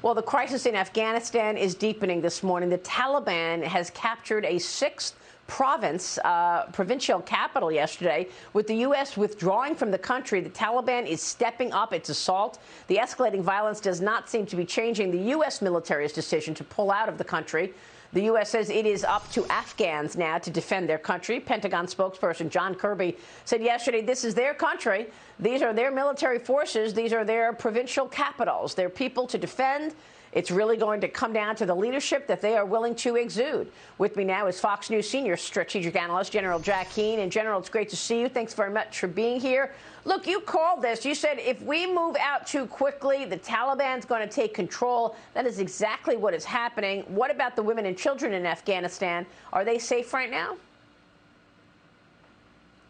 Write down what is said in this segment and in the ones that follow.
Well, the crisis in Afghanistan is deepening this morning. The Taliban has captured a sixth provincial capital yesterday. With the U.S. withdrawing from the country, the Taliban is stepping up its assault. The escalating violence does not seem to be changing the U.S. military's decision to pull out of the country. The U.S. says it is up to Afghans now to defend their country. Pentagon spokesperson John Kirby said yesterday this is their country. These are their military forces. These are their provincial capitals. Their people to defend. It's really going to come down to the leadership that they are willing to exude. With me now is Fox News senior strategic analyst, General Jack Keane. And, General, it's great to see you. Thanks very much for being here. Look, you called this. You said if we move out too quickly, the Taliban's going to take control. That is exactly what is happening. What about the women and children in Afghanistan? Are they safe right now?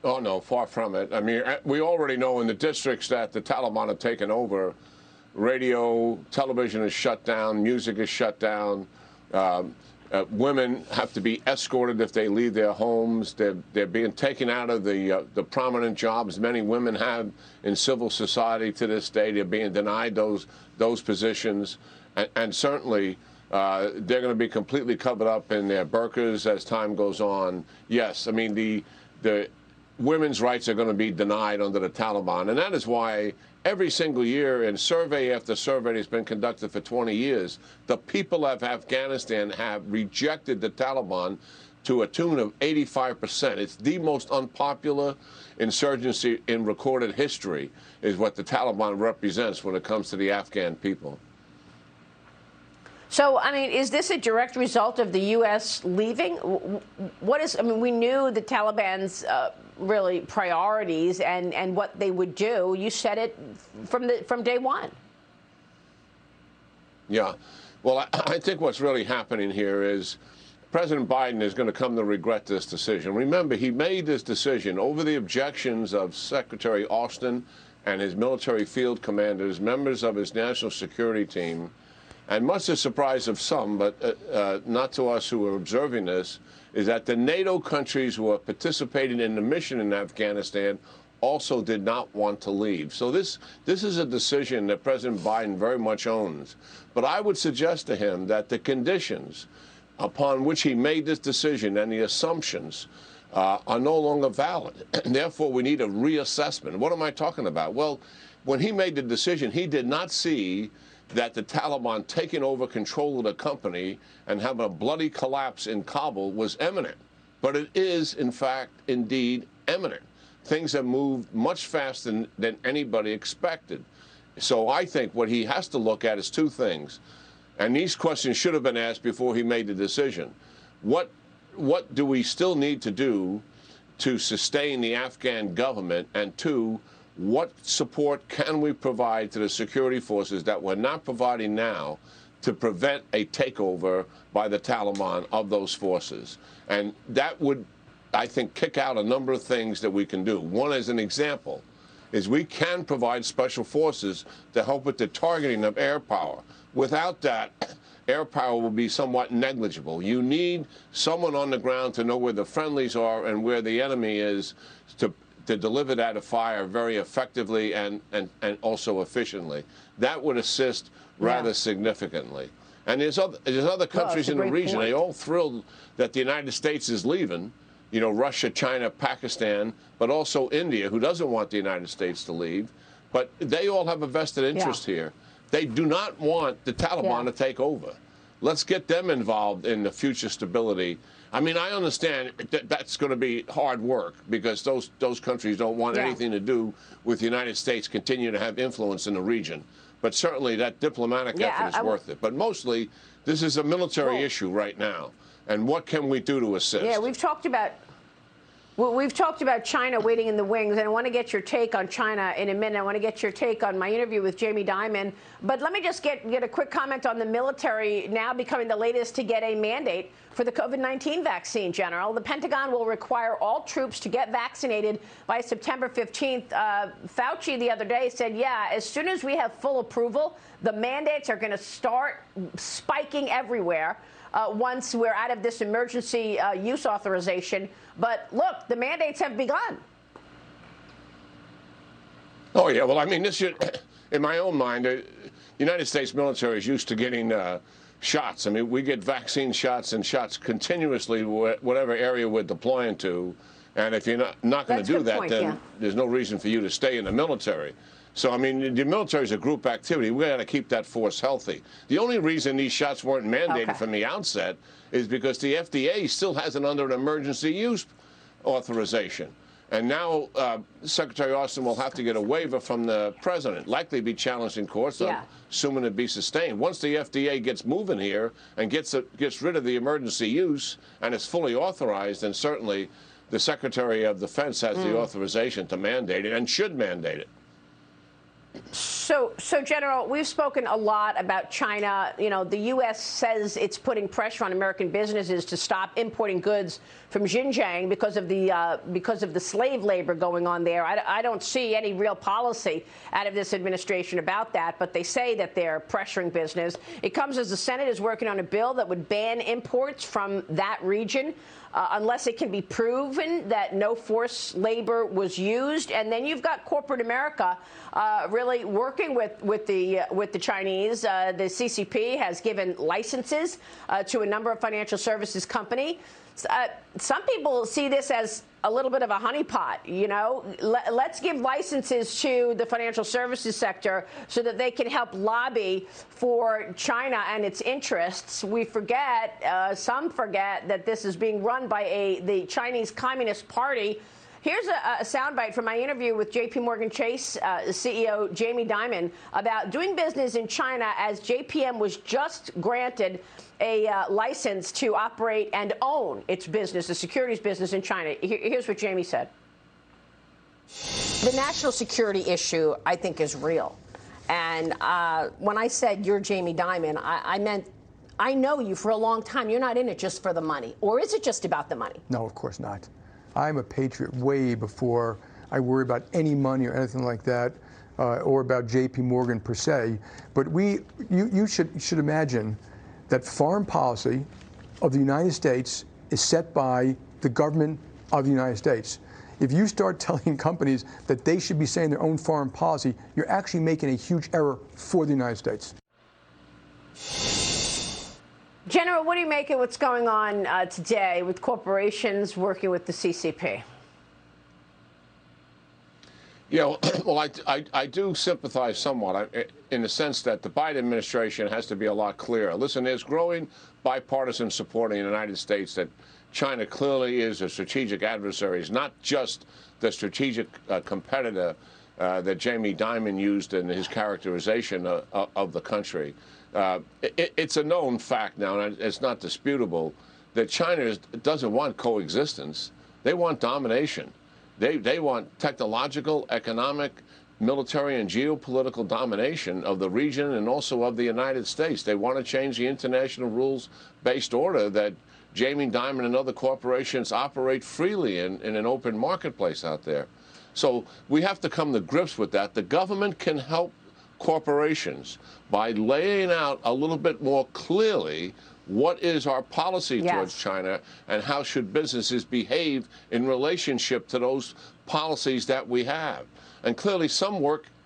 Oh, no, far from it. I mean, we already know in the districts that the Taliban have taken over, radio, television is shut down, music is shut down. Women have to be escorted if they leave their homes. They're being taken out of the prominent jobs many women have in civil society to this day. They're being denied those positions. And certainly they're going to be completely covered up in their burqas as time goes on. Yes, I mean, the women's rights are going to be denied under the Taliban. And that is why every single year, in survey after survey that's been conducted for 20 years, the people of Afghanistan have rejected the Taliban to a tune of 85%. It's the most unpopular insurgency in recorded history, is what the Taliban represents when it comes to the Afghan people. So, I mean, is this a direct result of the U.S. leaving? What is, I mean, we knew the Taliban's really priorities and what they would do. You said it from day one. Yeah. Well, I think what's really happening here is President Biden is going to come to regret this decision. Remember, he made this decision over the objections of Secretary Austin and his military field commanders, members of his national security team. And much to the surprise of some, but not to us who are observing this, is that the NATO countries who are participating in the mission in Afghanistan also did not want to leave. So this is a decision that President Biden very much owns. But I would suggest to him that the conditions upon which he made this decision and the assumptions are no longer valid. And therefore, we need a reassessment. What am I talking about? Well, when he made the decision, he did not see that the Taliban taking over control of the country and having a bloody collapse in Kabul was imminent. But it is, in fact, indeed imminent. Things have moved much faster than anybody expected. So I think what he has to look at is two things. And these questions should have been asked before he made the decision. What do we still need to do to sustain the Afghan government? And two, what support can we provide to the security forces that we're not providing now to prevent a takeover by the Taliban of those forces? And that would, I think, kick out a number of things that we can do. One, as an example, is we can provide special forces to help with the targeting of air power. Without that, air power will be somewhat negligible. You need someone on the ground to know where the friendlies are and where the enemy is to deliver that fire very effectively and also efficiently. That would assist rather significantly. And there's other countries in the region. They're all thrilled that the United States is leaving. You know, Russia, China, Pakistan, but also India, who doesn't want the United States to leave. But they all have a vested interest here. They do not want the Taliban to take over. Let's get them involved in the future stability. I mean, I understand that's going to be hard work because those countries don't want anything to do with the United States continue to have influence in the region. But certainly that diplomatic effort is worth it. But mostly, this is a military issue right now. And what can we do to assist? Yeah, we've talked about China waiting in the wings, and I want to get your take on China in a minute. I want to get your take on my interview with Jamie Dimon. But let me just get a quick comment on the military now becoming the latest to get a mandate for the COVID-19 vaccine, General. The Pentagon will require all troops to get vaccinated by September 15th. Fauci the other day said, as soon as we have full approval, the mandates are going to start spiking everywhere. Once we're out of this emergency use authorization. But look, the mandates have begun. Oh, yeah. Well, I mean, this should, in my own mind, United States military is used to getting shots. I mean, we get vaccine shots and shots continuously, whatever area we're deploying to. And if you're not going to do that, then there's no reason for you to stay in the military. So, I mean, the military is a group activity. We got to keep that force healthy. The only reason these shots weren't mandated from the outset is because the FDA still has it under an emergency use authorization. And now Secretary Austin will have to get a waiver from the president, likely be challenged in court, assuming it be sustained. Once the FDA gets moving here and gets rid of the emergency use and it's fully authorized, then certainly the Secretary of Defense has the authorization to mandate it and should mandate it. So, General, we've spoken a lot about China. You know, the U.S. says it's putting pressure on American businesses to stop importing goods from Xinjiang because of the slave labor going on there. I don't see any real policy out of this administration about that, but they say that they're pressuring business. It comes as the Senate is working on a bill that would ban imports from that region unless it can be proven that no forced labor was used. And then you've got corporate America really working with the Chinese. The CCP has given licenses to a number of financial services companies. Some people see this as a little bit of a honeypot, you know. Let's give licenses to the financial services sector so that they can help lobby for China and its interests. We forget, some forget, that this is being run by the Chinese Communist Party. Here's a soundbite from my interview with J.P. Morgan Chase CEO Jamie Dimon about doing business in China, as JPM was just granted a license to operate and own its business, the securities business in China. Here's what Jamie said. The national security issue, I think, is real. And when I said you're Jamie Dimon, I meant I know you for a long time. You're not in it just for the money. Or is it just about the money? No, of course not. I'm a patriot way before I worry about any money or anything like that, or about J.P. Morgan per se. But you should imagine that foreign policy of the United States is set by the government of the United States. If you start telling companies that they should be saying their own foreign policy, you're actually making a huge error for the United States. General, what do you make of what's going on today with corporations working with the CCP? Yeah, well, I do sympathize somewhat in the sense that the Biden administration has to be a lot clearer. Listen, there's growing bipartisan support in the United States that China clearly is a strategic adversary. It's not just the strategic competitor that Jamie Dimon used in his characterization of the country. It's a known fact now, and it's not disputable, that China doesn't want coexistence. They want domination. They want technological, economic, military, and geopolitical domination of the region and also of the United States. They want to change the international rules-based order that Jamie Dimon and other corporations operate freely in an open marketplace out there. So we have to come to grips with that. The government can help corporations by laying out a little bit more clearly what is our policy towards China and how should businesses behave in relationship to those policies that we have. And clearly some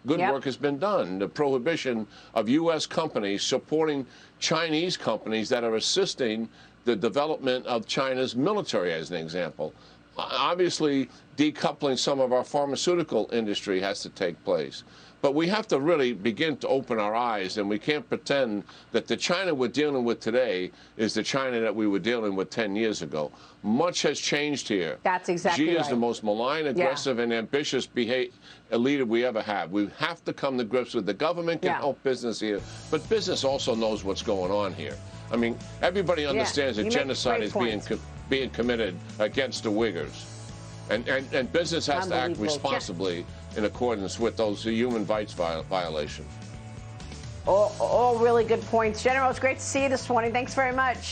good work has been done. The prohibition of U.S. companies supporting Chinese companies that are assisting the development of China's military, as an example. Obviously, decoupling some of our pharmaceutical industry has to take place. But we have to really begin to open our eyes, and we can't pretend that the China we're dealing with today is the China that we were dealing with 10 years ago. Much has changed here. That's exactly right. Xi is the most malign, aggressive, and ambitious leader we ever have. We have to come to grips with the government can help business here, but business also knows what's going on here. I mean, everybody understands that genocide is being committed against the Uyghurs. And business has to act responsibly in accordance with those human rights violations. All really good points. General, it's great to see you this morning. Thanks very much.